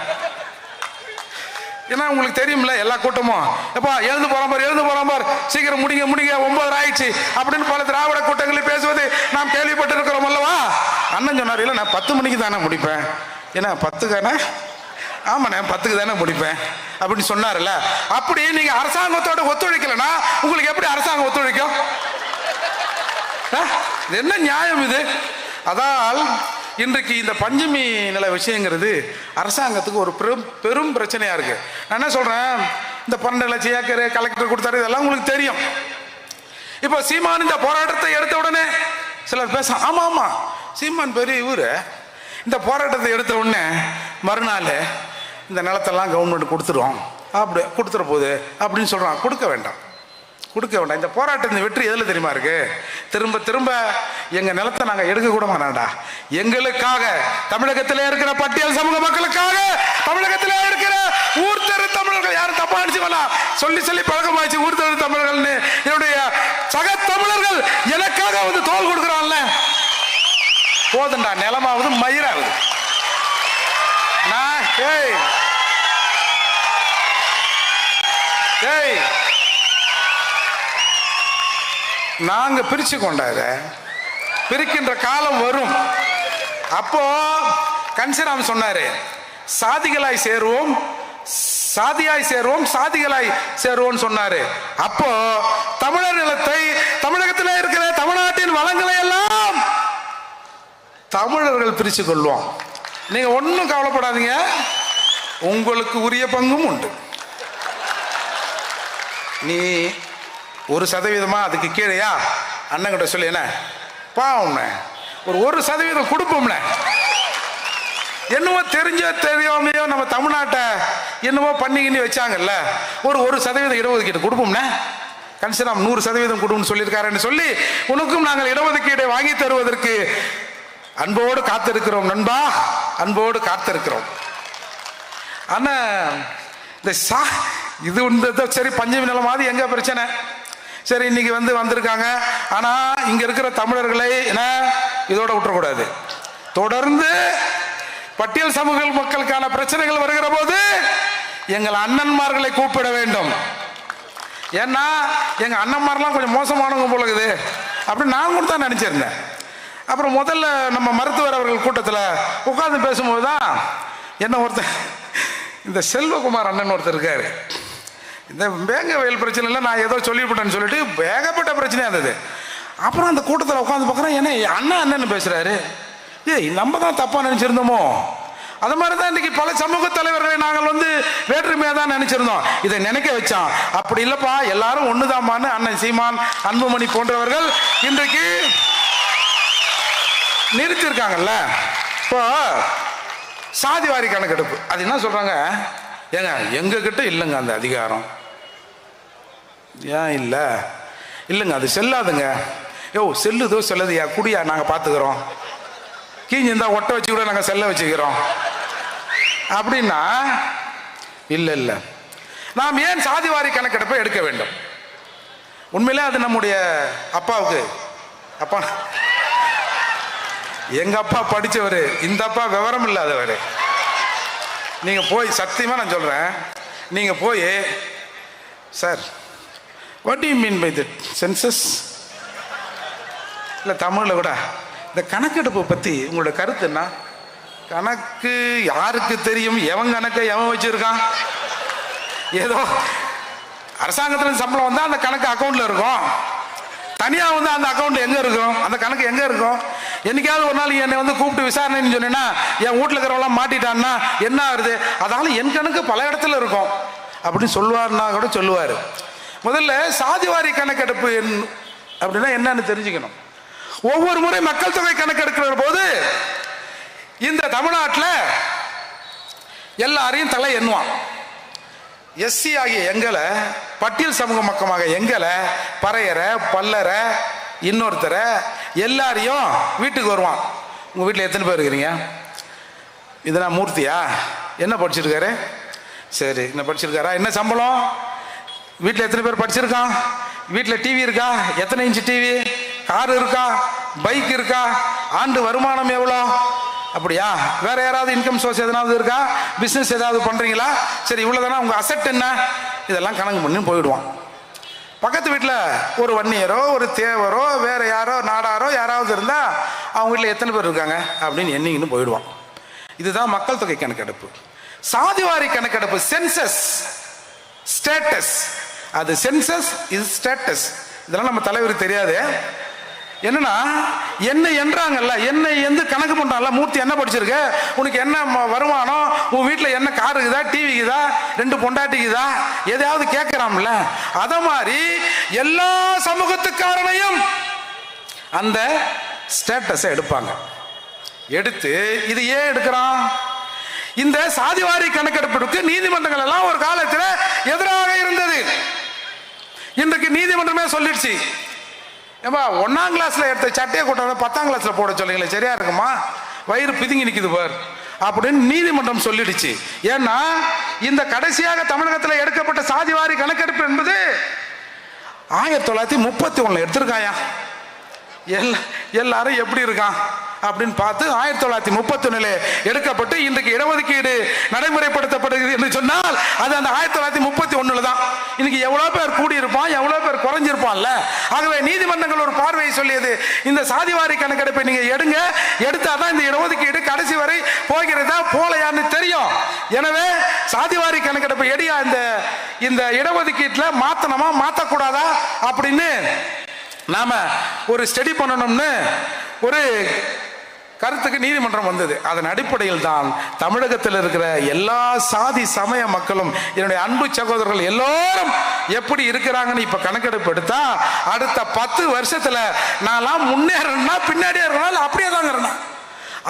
ஏன்னா உங்களுக்கு தெரியும்ல எல்லா கூட்டமும் எப்பா எழுந்து போறான் பார் சீக்கிரம் முடிங்க 9 ஆயிடுச்சு அப்படின்னு பல திராவிட கூட்டங்களில் பேசுவது நாம் கேள்விப்பட்டு இருக்கிறோம் அல்லவா? அண்ணன் சொன்னார், இல்லை நான் 10 மணிக்கு தானே முடிப்பேன். ஏன்னா 10க்கானே? ஆமாண்ணே 10க்கு தானே முடிப்பேன் அப்படின்னு சொன்னார்ல. அப்படி நீங்க அரசாங்கத்தோட ஒத்துழைக்கலன்னா உங்களுக்கு எப்படி அரசாங்கம் ஒத்துழைக்கும்? என்ன நியாயம் இது? அதால் இன்றைக்கு இந்த பஞ்சமி நில விஷயங்கிறது அரசாங்கத்துக்கு ஒரு பெரும் பிரச்சனையா இருக்கு. நான் என்ன சொல்றேன், இந்த 12 லட்சம் ஏக்கர் கலெக்டர் கொடுத்தாரு, இதெல்லாம் உங்களுக்கு தெரியும். இப்போ சீமான் இந்த போராட்டத்தை எடுத்த உடனே சிலர் பேச, ஆமா சீமான் பெரிய இவரு, இந்த போராட்டத்தை எடுத்த உடனே மறுநாள் இந்த நிலத்தெல்லாம் கவர்மெண்ட் கொடுத்துரும், அப்படி கொடுத்துற போகுது அப்படின்னு சொல்றான். கொடுக்க வேண்டாம். இந்த போராட்டத்தின் வெற்றி எதுல தெரியுமா இருக்கு? திரும்ப எங்க நிலத்தை நாங்க எடுக்க கூட மாட்டாண்டா. எங்களுக்காக, தமிழகத்திலே இருக்கிற பட்டியல் சமூக மக்களுக்காக, தமிழகத்திலே இருக்கிற ஊர்த்தெரு தமிழர்கள், யாரும் தப்பா அடிச்சுக்கல, சொல்லி பழக்கமாச்சு ஊர்த்தெரு தமிழர்கள், என்னுடைய சக தமிழர்கள் எனக்காக தோல் கொடுக்குறான்ல, போதுண்டா, நிலமாவது மயிராகுது. நான் நாங்க பிரிச்சு கொண்டாத பிரிக்கின்ற காலம் வரும். அப்போ கன்சிராம் சொன்னாரு, சாதிகளாய் சேருவோம், சாதிகளாய் சேருவோம் சொன்னாரு. அப்போ தமிழர் நிலத்தை, தமிழகத்தில் இருக்கிற தமிழ்நாட்டின் வளங்களை எல்லாம் தமிழர்கள் பிரிச்சு கொள்வோம். நீங்க ஒன்னும் கவலைப்படாதீங்க, உங்களுக்கு உரிய பங்கும் உண்டு. நீ 1% அதுக்கு கீழேயா அண்ணன் கிட்ட சொல்லி, என்ன பாவம் ஒரு 1% கொடுப்போம்ல. என்னவோ தெரியாமையோ நம்ம தமிழ்நாட்டை என்னவோ பண்ணி வச்சாங்கல்ல, ஒரு 1% இடஒதுக்கீடு கொடுப்போம்னா, கன்சிராம் 100% கொடுன்னு சொல்லியிருக்காருன்னு சொல்லி உனக்கும் நாங்கள் இடஒதுக்கீடை வாங்கி தருவதற்கு அன்போடு காத்திருக்கிறோம் நண்பா, அன்போடு காத்திருக்கிறோம். ஆனா இந்த இது சரி, பஞ்சமி நிலமாவது எங்க பிரச்சனை? சரி, இன்னைக்கு வந்திருக்காங்க. ஆனா இங்க இருக்கிற தமிழர்களை என்ன இதோட விட்டுறக்கூடாது. தொடர்ந்து பட்டியல் சமூக மக்களுக்கான பிரச்சனைகள் வருகிற போது எங்கள் அண்ணன்மார்களை கூப்பிட வேண்டும். ஏன்னா எங்க அண்ணன்மாரெல்லாம் கொஞ்சம் மோசமானவங்க போல இருக்குது அப்படின்னு நான் கூட தான் நினைச்சிருந்தேன். அப்புறம் முதல்ல நம்ம மருத்துவர் அவர்கள் கூட்டத்தில் உட்கார்ந்து பேசும்போது தான் என்ன ஒருத்தன் இந்த செல்வகுமார் அண்ணன் ஒருத்தர் இருக்காரு. இந்த வேங்க வயல் பிரச்சனைல நான் ஏதோ சொல்லிவிட்டேன்னு சொல்லிட்டு ஏகப்பட்ட பிரச்சனையாக இருந்தது. அப்புறம் அந்த கூட்டத்தில் உட்காந்து பார்க்குறேன், ஏன்னா அண்ணன் அண்ணன் பேசுகிறாரு. ஏய், நம்ம தான் தப்பாக நினச்சிருந்தோமோ? அது மாதிரி தான் இன்றைக்கி பல சமூக தலைவர்களை நாங்கள் வேற்றுமையாக தான் நினச்சிருந்தோம். இதை நினைக்க வச்சான். அப்படி இல்லைப்பா, எல்லாரும் ஒன்று தான்பான்னு அண்ணன் சீமான், அன்புமணி போன்றவர்கள் இன்றைக்கு நிறுத்தியிருக்காங்கல்ல. இப்போ சாதிவாரி கணக்கெடுப்பு அது என்ன சொல்கிறாங்க, ஏங்க எங்ககிட்ட இல்லைங்க அந்த அதிகாரம். ஏன் இல்லை? இல்லைங்க அது செல்லாதுங்க. யோ, செல்லுதோ செல்லுதையா, குடியா, நாங்கள் பார்த்துக்கிறோம். கீஞ்சிருந்தா ஒட்ட வச்சு கூட நாங்கள் செல்ல வச்சுக்கிறோம் அப்படின்னா, இல்லை இல்லை, நாம் ஏன் சாதிவாரி கணக்கெடுப்பை எடுக்க வேண்டும்? உண்மையிலே அது நம்முடைய அப்பாவுக்கு, அப்பா எங்க அப்பா படித்தவர், இந்த அப்பா விவரம் இல்லாதவர். நீங்க போய், சத்தியமா நான் சொல்றேன், நீங்க போய், sir what do you mean by that senses, இல்லை தமிழில் கூட இந்த கணக்கெடுப்பு பற்றி உங்களோட கருத்து என்ன? கணக்கு யாருக்கு தெரியும்? எவன் கணக்கை எவன் வச்சிருக்கான்? ஏதோ அரசாங்கத்தில் சம்பளம் வந்தால் அந்த கணக்கு அக்கௌண்ட்ல இருக்கும், தனியாக அந்த அக்கௌண்ட் எங்கே இருக்கும்? அந்த கணக்கு எங்கே இருக்கும்? என்னைக்காவது ஒரு நாள் என்னை கூப்பிட்டு விசாரணைன்னு சொன்னேன்னா, என் வீட்டில் இருக்கிறவங்களாம் மாட்டிட்டான்னா என்ன ஆகுது? அதனால என் கணக்கு பல இடத்துல இருக்கும் அப்படின்னு சொல்லுவார்னா கூட சொல்லுவார். முதல்ல சாதிவாரி கணக்கெடுப்பு அப்படின்னா என்னன்னு தெரிஞ்சுக்கணும். ஒவ்வொரு முறை மக்கள் தொகை கணக்கெடுக்கிற போது இந்த தமிழ்நாட்டில் எல்லாரையும் தலை எண்ணுவான். எஸ்சி ஆகிய எங்களை, பட்டியல் சமூக மக்கமாக எங்களை, பறையரை, பல்லரை, இன்னொருத்தரை எல்லாரையும் வீட்டுக்கு வருவான். உங்கள் வீட்டில் எத்தனை பேர் இருக்கிறீங்க? இதனா மூர்த்தியா? என்ன படிச்சிருக்காரு? சரி, என்ன படிச்சிருக்காரா? என்ன சம்பளம்? வீட்டில் எத்தனை பேர் படிச்சிருக்கான்? வீட்டில் டிவி இருக்கா? எத்தனை இன்ச்சு டிவி? கார் இருக்கா? பைக் இருக்கா? ஆண்டு வருமானம் எவ்வளோ? அப்படியா? வேற யாராவது இன்கம் சோர்ஸ் எதனாவது இருக்கா? பிஸ்னஸ் ஏதாவது பண்ணுறீங்களா? சரி, இவ்வளோதானா? உங்கள் அசெட் என்ன? இதெல்லாம் கணக்கு பண்ணி போயிடுவான். பக்கத்து வீட்டில் ஒரு வன்னியரோ, ஒரு தேவரோ, வேற யாரோ, நாடாரோ யாராவது இருந்தால் அவங்க வீட்டில் எத்தனை பேர் இருக்காங்க அப்படின்னு எண்ணிங்கன்னு போயிடுவான். இதுதான் மக்கள் தொகை கணக்கெடுப்பு. சாதிவாரி கணக்கெடுப்பு சென்சஸ் ஸ்டேட்டஸ், அது சென்சஸ் இது ஸ்டேட்டஸ். இதெல்லாம் நம்ம தலைவருக்கு தெரியாது. என்னன்னா, என்ன என்றாங்கல்ல, என்ன கணக்கு பண்றாங்கல்ல, மூர்த்தி என்ன படிச்சிருக்க, உனக்கு என்ன வருமானம், உன் வீட்டில் என்ன கார் இருக்குதா, டிவி இருக்குதா, 2 பொண்டாட்டிக்குதா, எதையாவது கேட்கிறான்ல. அத மாதிரி எல்லா சமூகத்துக்காரனையும் அந்த ஸ்டேட்டஸை எடுப்பாங்க. எடுத்து இது ஏன் எடுக்கிறான்? இந்த சாதிவாரி கணக்கெடுப்பிற்கு நீதிமன்றங்கள் எல்லாம் ஒரு காலத்தில் எதிராக இருந்தது. இன்றைக்கு நீதிமன்றமே சொல்லிடுச்சு, ஏப்பா 1ஆம் கிளாஸ்ல எடுத்த சட்டையை கூட்டாத 10ஆம் கிளாஸ்ல போட சொல்லுங்களேன், சரியா இருக்குமா? வயிறு பிதுங்கி நிற்குது பார் அப்படின்னு நீதிமன்றம் சொல்லிடுச்சு. ஏன்னா இந்த கடைசியாக தமிழகத்தில் எடுக்கப்பட்ட சாதிவாரி கணக்கெடுப்பு என்பது 1931 எடுத்திருக்காயா. எல்லாரும் எப்படி இருக்கான் அப்படின்னு பார்த்து 1931 எடுக்கப்பட்டு இன்றைக்கு இடஒதுக்கீடு நடைமுறைப்படுத்தப்படுகிறது என்று சொன்னால் அது அந்த 1931 தான். இன்னைக்கு எவ்வளவு பேர் கூடியிருப்பான், எவ்வளவு பேர் குறைஞ்சிருப்பான்ல. ஆகவே நீதிமன்றங்கள் ஒரு பார்வையை சொல்லியது, இந்த சாதிவாரி கணக்கெடுப்பை நீங்க எடுங்க, எடுத்தாதான் இந்த இடஒதுக்கீடு கடைசி வரை போகிறதா போலையான்னு தெரியும். எனவே சாதிவாரி கணக்கெடுப்பை எடியா இந்த இடஒதுக்கீட்டுல மாத்தணுமா மாத்தக்கூடாதா அப்படின்னு நாம ஒரு ஸ்டடி பண்ணணும்னு ஒரு கருத்துக்கு நீதிமன்றம் வந்தது. அதன் அடிப்படையில் தான் தமிழகத்தில் இருக்கிற எல்லா சாதி சமய மக்களும், என்னுடைய அன்பு சகோதரர்கள் எல்லோரும் எப்படி இருக்கிறாங்கன்னு இப்ப கணக்கெடுப்பு எடுத்தா அடுத்த 10 வருஷத்துல நான்லாம் முன்னேறணும்னா பின்னாடியே இருக்கணும், அப்படியே தாங்க இருக்கணும்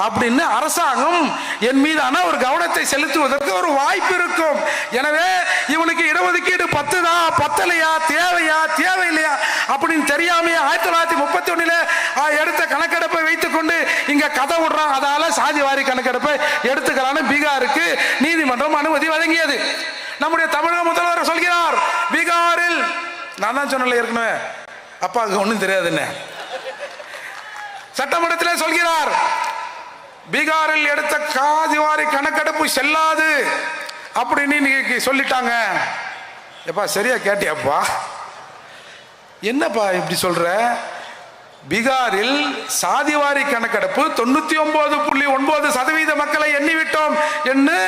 அப்படின்னு அரசாங்கம் என் மீதான ஒரு கவனத்தை செலுத்துவதற்கு ஒரு வாய்ப்பு இருக்கும். எனவே இவனுக்கு இடஒதுக்கீடு 10 தான், 10 தேவையா தேவையில்லையா அப்படின்னு தெரியாமையே 1931 எடுத்த கணக்கெடுப்பை வைத்துக் கொண்டு இங்க கதை விடுறான். அதால சாதிவாரி கணக்கெடுப்பை எடுத்துக்கலான்னு பீகாருக்கு நீதிமன்றம் அனுமதி வழங்கியது. நம்முடைய தமிழக முதல்வர் சொல்கிறார், பீகாரில், நான் தான் சொன்னல ஏற்கனவே அப்பாவுக்கு ஒன்றும் தெரியாதுன்னு, சட்டமன்றத்தில் சொல்கிறார், பீகாரில் எடுத்த சாதிவாரி கணக்கெடுப்பு செல்லாது அப்படின்னு நீங்க சொல்லிட்டாங்க. எப்பா சரியா கேட்டியாப்பா? என்னப்பா இப்படி சொல்ற? பீகாரில் சாதிவாரி கணக்கெடுப்பு 99.9% மக்களை எண்ணிவிட்டோம் என்று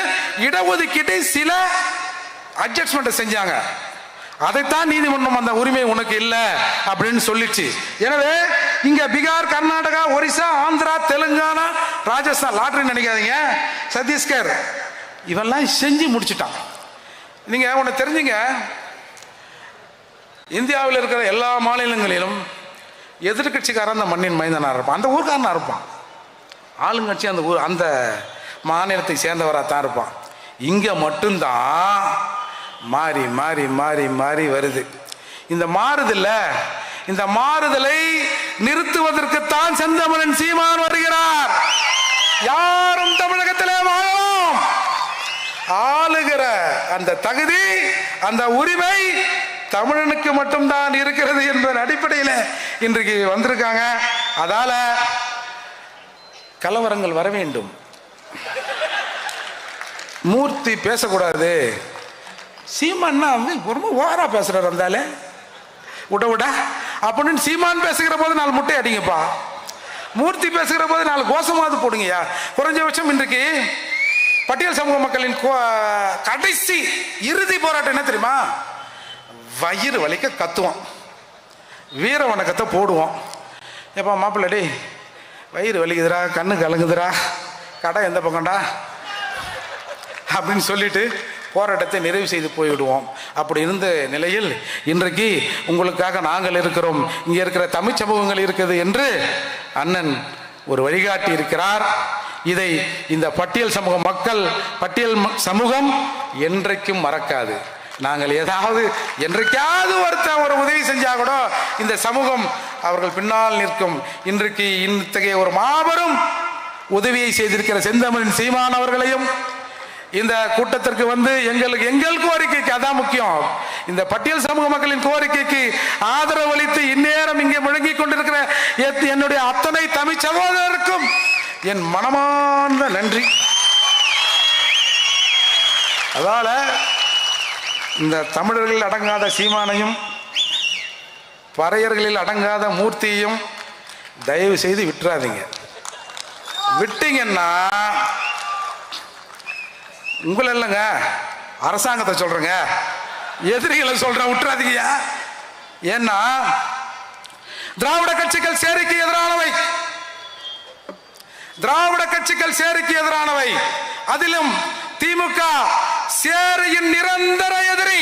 இடஒதுக்கீட்டை சில அட்ஜஸ்ட்மெண்ட் செஞ்சாங்க. அதைத்தான் நீதிமன்றம் அந்த உரிமை உனக்கு இல்லை அப்படின்னு சொல்லிச்சு. எனவே இங்க பீகார், கர்நாடகா, ஒரிசா, ஆந்திரா, தெலுங்கானா, ராஜஸ்தான், லாட்டரி நினைக்காதீங்க, சத்தீஸ்கர் இவெல்லாம் செஞ்சு முடிச்சுட்டான். நீங்க ஒன்று தெரிஞ்சுங்க, இந்தியாவில் இருக்கிற எல்லா மாநிலங்களிலும் எதிர்கட்சிக்காரன் அந்த மண்ணின் மைந்தனாக இருப்பான், அந்த ஊர்க்காரனாக இருப்பான். ஆளுங்கட்சி அந்த ஊர் அந்த மாநிலத்தை சேர்ந்தவராக தான் இருப்பான். இங்கே மட்டும்தான் மாறி மாறி மாறி மாறி வருது. இந்த மாறுதல்ல, இந்த மாறுதலை நிறுத்துவதற்குத்தான் செந்தமிழன் சீமான் வருகிறார். யாரும் தமிழகத்திலே வாழலாம், ஆளுகிற அந்த தகுதி, அந்த உரிமை தமிழனுக்கு மட்டும்தான் இருக்கிறது என்பதன் அடிப்படையில் இன்றைக்கு வந்திருக்காங்க. அதால கலவரங்கள் வர வேண்டும். மூர்த்தி பேசக்கூடாது, சீமான்னா ரொம்ப ஓவரா பேசுறாரு, வந்தாலே விட அப்படின்னு சீமான் பேசுகிற போது 4 முட்டை அடிங்கப்பா, மூர்த்தி பேசுகிற போது 4 கோஷமாவது போடுங்கய்யா. குறைஞ்சபட்சம் இன்றைக்கு பட்டியல் சமூக மக்களின் கடைசி இறுதி போராட்டம் என்ன தெரியுமா? வயிறு வலிக்க கத்துவோம், வீர வணக்கத்தை போடுவோம். எப்போ மாப்பிள்ளடி வயிறு வலிக்குதுரா, கண்ணு கலங்குதுரா, கடை எந்த பக்கம்டா அப்படின்னு சொல்லிட்டு போராட்டத்தை நிறைவு செய்து போய்விடுவோம். அப்படி இருந்த நிலையில் இன்றைக்கு உங்களுக்காக நாங்கள் இருக்கிறோம், இங்கே இருக்கிற தமிழ் சமூகங்கள் இருக்குது என்று அண்ணன் ஒரு வழிகாட்டி இருக்கிறார். இதை இந்த பட்டியல் சமூக மக்கள், பட்டியல் சமூகம் என்றைக்கும் மறக்காது. நாங்கள் ஏதாவது என்றைக்காவது ஒருத்தன் ஒரு உதவி செஞ்சா கூட இந்த சமூகம் அவர்கள் பின்னால் நிற்கும். இன்றைக்கு இத்தகைய ஒரு மாபெரும் உதவியை செய்திருக்கிற செந்தமிழன் சீமான் அவர்களையும் இந்த கூட்டத்திற்கு வந்து எங்கள் கோரிக்கைக்கு, அதான் முக்கியம், இந்த பட்டியல் சமூக மக்களின் கோரிக்கைக்கு ஆதரவு அளித்து இந்நேரம் இங்கே முழங்கிக் கொண்டிருக்கிற என்னுடைய அத்தனை தமிழ் சகோதரருக்கும் என் மனமார்ந்த நன்றி. அதால இந்த தமிழர்களில் அடங்காத சீமானையும் பறையர்களில் அடங்காத மூர்த்தியையும் தயவு செய்து விட்டுறாதீங்க. விட்டீங்கன்னா உங்களை இல்லைங்க, அரசாங்கத்தை சொல்றேங்க, எதிரிகளை சொல்றேன், விட்டுறாதீங்க. ஏன்னா திராவிட கட்சிகள் சேரிக்கு எதிரானவை, திராவிட கட்சிகள் சேரிக்கு எதிரானவை, அதிலும் திமுக சேரியின் நிரந்தர எதிரி.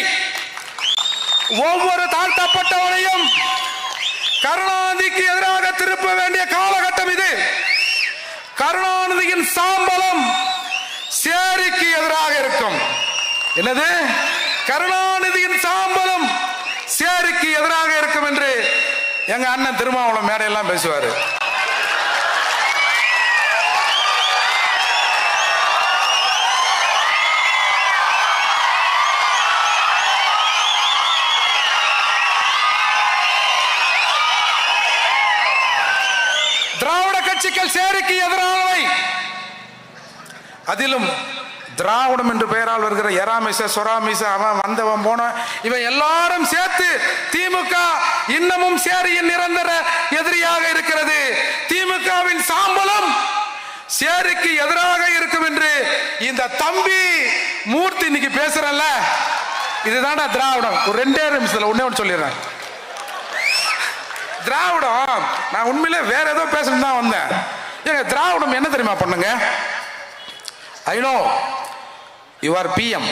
ஒவ்வொரு தாழ்த்தப்பட்டவனையும் கருணாநிதிக்கு எதிராக திருப்ப வேண்டிய காலகட்டம் இது. கருணாநிதியின் சாம்பலம் சேரிக்கு எதிராக இருக்கும். என்னது? கருணாநிதியின் சாம்பலம் சேரிக்கு எதிராக இருக்கும் என்று எங்க அண்ணன் திருமாவளவன் மேடையெல்லாம் பேசுவாரு. திராவிட கட்சிகள் சேரிக்கு எதிரானவை, அதிலும் திராவிடம் என்று பெயரால் வருகிற எராமிச, சொராமிச, அவன் வந்தவன் போன இவன் எல்லாரும் சேர்த்து திமுக இன்னமும் சேரியின் நிரந்தர எதிரியாக இருக்கிறது. திமுகவின் சாம்பலம் சேரிக்கு எதிராக இருக்கும் என்று இந்த தம்பி மூர்த்தி இன்னைக்கு பேசுறல்ல, இதுதான்டா திராவிடம். ஒரு 2 நிமிஷத்துல ஒண்ணே ஒன்று சொல்லிடுறேன். திராவிடம், நான் உண்மையிலே வேற ஏதோ பேசணும் தான் வந்தேன். ஏங்க திராவிடம் என்ன தெரியுமா பண்ணுங்க? I know you are PM.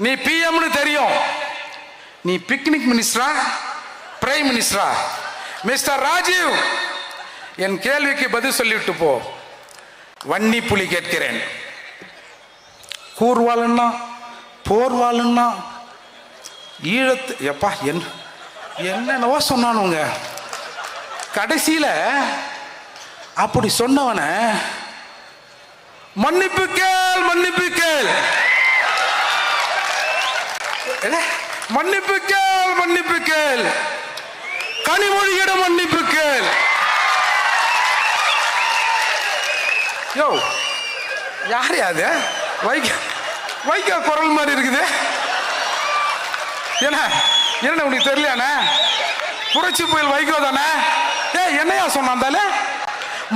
நீ பிஎம்னு தெரியும். நீ பிக்னிக் மினிஸ்டரா, பிரைம் மினிஸ்டரா? மிஸ்டர் ராஜீவ், என் கேள்விக்கு பதில் சொல்லிவிட்டு போ. வன்னி புலி கேட்கிறேன். கூர்வாளுன்னா, போர்வாளுன்னா, ஈழத்து எப்பா என்னென்னவோ சொன்னானுங்க. கடைசியில அப்படி சொன்னவன மன்னிப்பு கேள், மன்னிப்பு கேள், மன்னிப்பு கேள், மன்னிப்பு கேள், கனிமொழியிடம் மன்னிப்பு கேள். யோ யார் அது? வைக்க குரல் மாதிரி இருக்குது. என்ன உனக்கு தெரியலையாண்ணே? புரட்சி புயல் வைகோ தானே? என்னையா சொன்னாந்தால?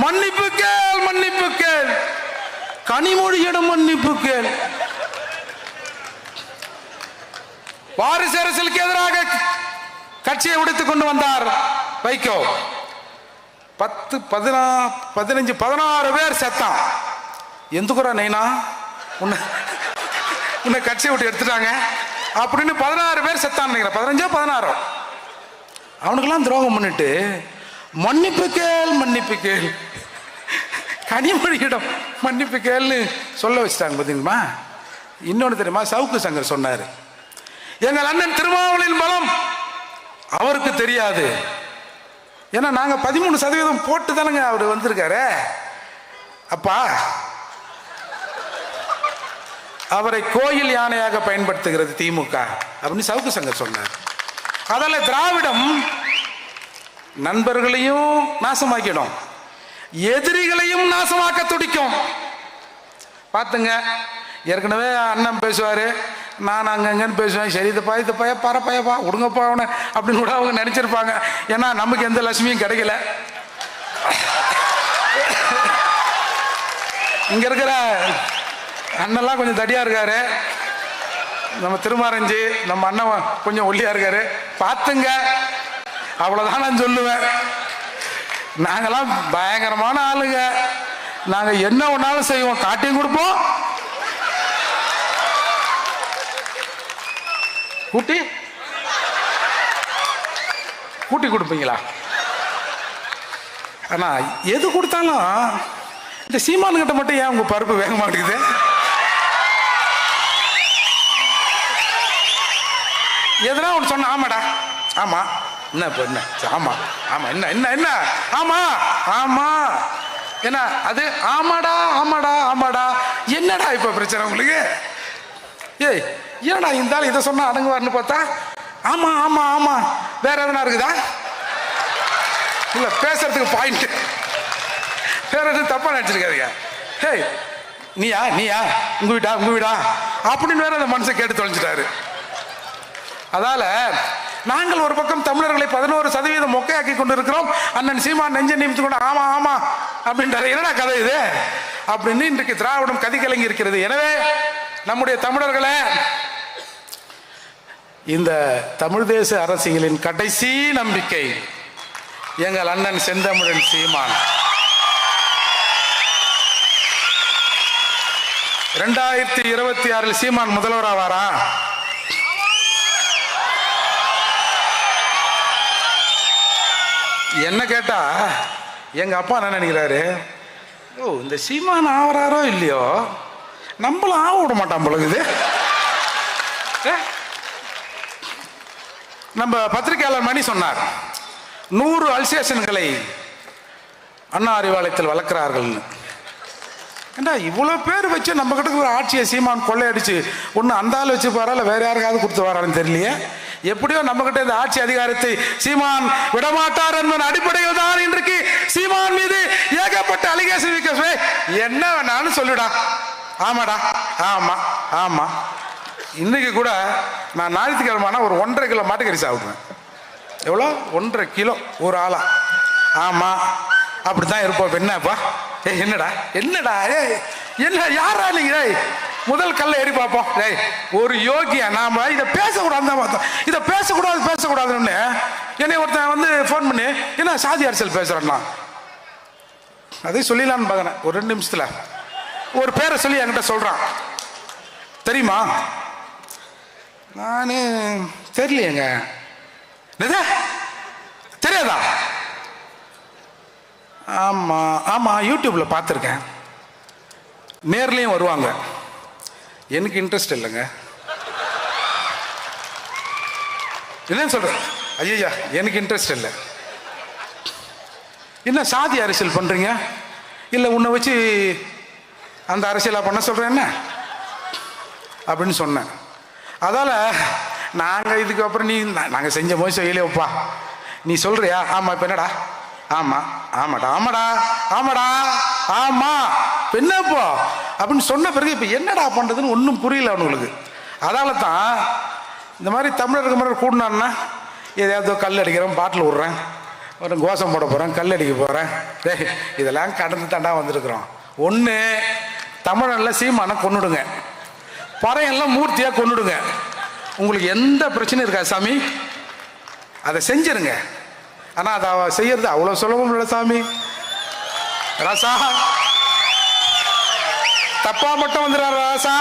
மன்னிப்பு கேள், மன்னிப்பு கேள், கனிமொழியிடம் மன்னிப்பு கேள். வாரிசு அரசியலுக்கு எதிராக கட்சியை உடைத்துக் கொண்டு வந்தார் வைகோ. 10, 15, 16 பேர் செத்தான். எந்துக்குறா நைனா உன்னை கட்சியை விட்டு எடுத்துட்டாங்க அப்படின்னு 16 பேர் செத்தான் நினைக்கிறேன். 15, 16. அவனுக்கெல்லாம் துரோகம் பண்ணிட்டு மன்னிப்பு கேள், மன்னிப்பு கேள், கனிமொழியிடம் மன்னிப்பு கேள்னு சொல்ல வச்சுட்டாங்க. பார்த்தீங்களா? இன்னொன்று தெரியுமா? சவுக்கு சங்கர் சொன்னார், எங்கள் அண்ணன் திருமாவளின் பலம் அவருக்கு தெரியாது. ஏன்னா நாங்கள் 13% போட்டு தானங்க அவர் வந்திருக்காரு. அப்பா அவரை கோயில் யானையாக பயன்படுத்துகிறது திமுக அப்படின்னு சவுக்கு சங்கர் சொன்னார். அதில் திராவிடம் நண்பர்களையும் நாசமாக்கிடும், எதிரிகளையும் நாசமாக்க துடிக்கும். பார்த்துங்க, ஏற்கனவே அண்ணன் பேசுவார், நான் அங்கங்கன்னு பேசுவேன். சரி இந்த பைய பரப்பையப்பா விடுங்கப்பா அவனை அப்படின்னு கூட அவங்க நினச்சிருப்பாங்க. ஏன்னா நமக்கு எந்த லட்சுமியும் கிடைக்கல. இங்கே இருக்கிற அண்ணெல்லாம் கொஞ்சம் தடியாக இருக்காரு. நம்ம திருமாரஞ்சி நம்ம அண்ணன் கொஞ்சம் ஒல்லியாக இருக்காரு. பார்த்துங்க, அவ்வளோதான் நான் சொல்லுவேன். நாங்களாம் பயங்கரமான ஆளுங்க. நாங்கள் என்ன ஒன்றாலும் செய்வோம், காட்டியும் கொடுப்போம். கூட்டி கொடுப்பீங்களா? ஆனா எது கொடுத்தாலும் இந்த சீமானுகிட்ட மட்டும் ஏன் உங்க பருப்பு வேக மாட்டேங்குது? எதுனா ஒன்று சொன்ன ஆமாடா, ஆமா என்ன இப்போ என்ன, ஆமா ஆமா என்ன என்ன என்ன ஆமா ஆமா என்ன அது ஆமாடா ஆமாடா ஆமாடா. என்னடா இப்போ பிரச்சனை உங்களுக்கு? ஏய் ஏடா இருந்தாலும் இதை சொன்னா அடங்குவார்னு பார்த்தா ஆமா ஆமா ஆமா வேற எதனா இருக்குதா? இல்ல பேசுறதுக்கு பாயிண்ட் வேற எதுவும் தப்பா நினைச்சிருக்காதீங்க. ஹேய் நீயா நீயா உங்க வீடா அப்படின்னு வேற அந்த மனுஷன் கேட்டு தொலைஞ்சிட்டாரு. அதால நாங்கள் ஒரு பக்கம் தமிழர்களை 11% மொக்கையாக்கி கொண்டு இருக்கிறோம். அண்ணன் சீமான் நெஞ்ச நிமித்து கொண்டு ஆமா ஆமா அப்படின்றாரு. என்னடா கதை இது அப்படின்னு இன்றைக்கு திராவிடம் கதி கலங்கி இருக்கிறது. எனவே நம்முடைய தமிழர்களை இந்த தமிழ் தேச அரசியலின் கடைசி நம்பிக்கை எங்கள் அண்ணன் செந்தமிழன் சீமான். 2026 சீமான் முதல்வர் ஆவாரா? என்ன கேட்டா எங்க அப்பா என்ன நினைக்கிறாரு, ஓ இந்த சீமான் ஆவறாரோ இல்லையோ நம்மளும் ஆக விட மாட்டான் பொழுது. நம்ம பத்திரிகையாளர் மணி சொன்னார் 100 அல்சேஷன்களை அண்ணா அறிவாலயத்தில் வளர்க்கிறார்கள்னு. ஏண்டா இவ்வளோ பேர் வச்சு நம்ம கிட்ட ஒரு ஆட்சியை சீமான் கொள்ளையடிச்சு ஒன்று அந்த ஆள் வச்சு பாரால வேற யாருக்காவது கொடுத்து வரான்னு தெரியலையே. எப்படியோ நம்ம கிட்ட இந்த ஆட்சி அதிகாரத்தை சீமான் விடமாட்டார் என்பதன் அடிப்படையில் தான் இன்றைக்கு சீமான் மீது ஏகப்பட்ட அலிகேஷன் வைக்க. என்ன வேணாலும் சொல்லுடா, ஆமாடா ஆமா ஆமா. இன்னைக்கு கூட நான் ஞாயிற்றுக்கிழமைனா ஒரு 1.5 கிலோ மாட்டுக்கறி சாப்பிடுவேன். எவ்வளோ? 1.5 கிலோ ஒரு ஆளா. ஆமா அப்படித்தான் இருப்போம். என்னப்பா என்னடா என்னடா என்ன யாரா நீங்க? முதல் கல்ல ஏறி பார்ப்போம். ஒரு யோகியா நாம இதை பேசக்கூடாது தான் பார்த்தோம். இதை பேசக்கூடாதுன்னு என்னை ஒருத்தன் வந்து ஃபோன் பண்ணி என்ன சாதி அரசியல் பேசுறேன்னா அதை சொல்லிடலான்னு பார்க்குறேன். ஒரு 2 நிமிஷத்துல ஒரு பேரை சொல்லி என்கிட்ட சொல்றான். தெரியுமா? நானு தெரியலையேங்க. தெரியாதா? ஆமா ஆமா யூடியூப்ல பார்த்துருக்கேன். நேர்லையும் வருவாங்க. எனக்கு இன்ட்ரெஸ்ட் இல்லைங்க. என்ன சொல்றேன்? ஐயா எனக்கு இன்ட்ரெஸ்ட் இல்லை. என்ன சாதி அரசியல் பண்றீங்க? இல்லை உன்னை வச்சு அந்த அரசியலா பண்ண சொல்றேன் என்ன அப்படின்னு சொன்னேன். அதால நாங்கள் இதுக்கப்புறம் நாங்கள் செஞ்ச போய் செய்யலையப்பா நீ சொல்றியா? ஆமா இப்போ என்னடா? ஆமா ஆமாடா ஆமாடா ஆமாடா ஆமா என்னப்போ அப்படின்னு சொன்ன பிறகு இப்போ என்னடா பண்றதுன்னு ஒன்றும் புரியல அவனுங்களுக்கு. அதால தான் இந்த மாதிரி தமிழருக்கு முறை கூடினான்னா எதையாவது கல் அடிக்கிறேன், பாட்டில் விட்றேன், ஒரு கோஷம் போட போகிறேன், கல் அடிக்க போகிறேன். இதெல்லாம் கடந்து தாண்டா வந்திருக்கிறோம். ஒன்று, தமிழனில் சீமானை கொன்னுடுங்க, பறையெல்லாம் மூர்த்தியாக கொன்னுடுங்க. உங்களுக்கு எந்த பிரச்சனையும் இருக்காது சாமி, அதை செஞ்சிருங்க. ஆனால் அதை செய்யறது அவ்வளோ சுலபம் இல்லை சாமி. ராசா தப்பா மட்டும் வந்துடுறாரு ராசா.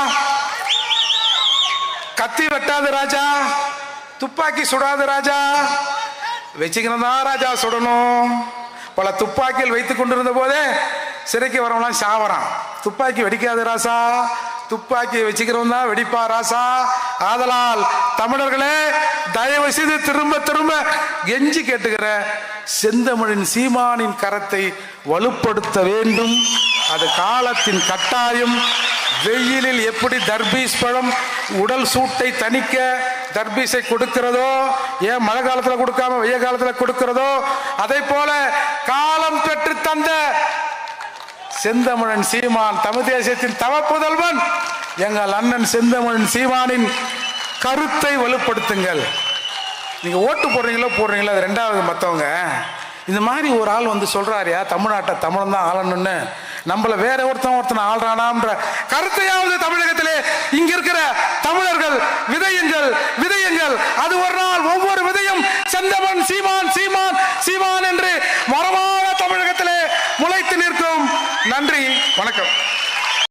கத்தி வெட்டாது ராஜா, துப்பாக்கி சுடாது ராஜா, வச்சுக்கணும் தான் ராஜா சுடணும். பல துப்பாக்கியில் வைத்துக் கொண்டிருந்த போதே சிறைக்கு வரவங்களாம் சாவறான். துப்பாக்கி வெடிக்காது ராசா, துப்பாக்கி வச்சுக்கிறவன் தான் வெடிப்பா ராசா. ஆதலால் தமிழர்களே, தயவு செய்து திரும்ப திரும்ப கெஞ்சி கேட்டுக்கிற செந்தமிழின் சீமானின் கரத்தை வலுப்படுத்த வேண்டும். அது காலத்தின் கட்டாயம். வெயிலில் எப்படி தர்பீஸ் பழம் உடல் சூட்டை தணிக்க தர்பீஸை கொடுக்கிறதோ, ஏன் மழை காலத்தில் கொடுக்காம வெய்ய காலத்தில் கொடுக்கிறதோ, அதை போல காலம் பெற்று தந்த செந்தமிழன் சீமான், தமிழ் தேசியத்தின் தவப்புதல்வன் எங்கள் அண்ணன் செந்தமிழன் சீமானின் கருத்தை வலுப்படுத்துங்கள். நீங்க ஓட்டு போடுறீங்களோ அது ரெண்டாவது. மற்றவங்க இந்த மாதிரி ஒரு ஆள் வந்து சொல்றாரியா தமிழ்நாட்டை தமிழன் தான் ஆளணும்னு, நம்மள வேற ஒருத்தன் ஆள்றானான்ற கருத்தையாவது தமிழகத்திலே இங்க இருக்கிற தமிழர்கள் விதையுங்கள். அது ஒரு நாள் ஒவ்வொரு விதையும் செந்தமன் சீமான் சீமான் சீமான் என்று மரமாக தமிழகத்திலே முளைத்து நிற்கும். நன்றி, வணக்கம்.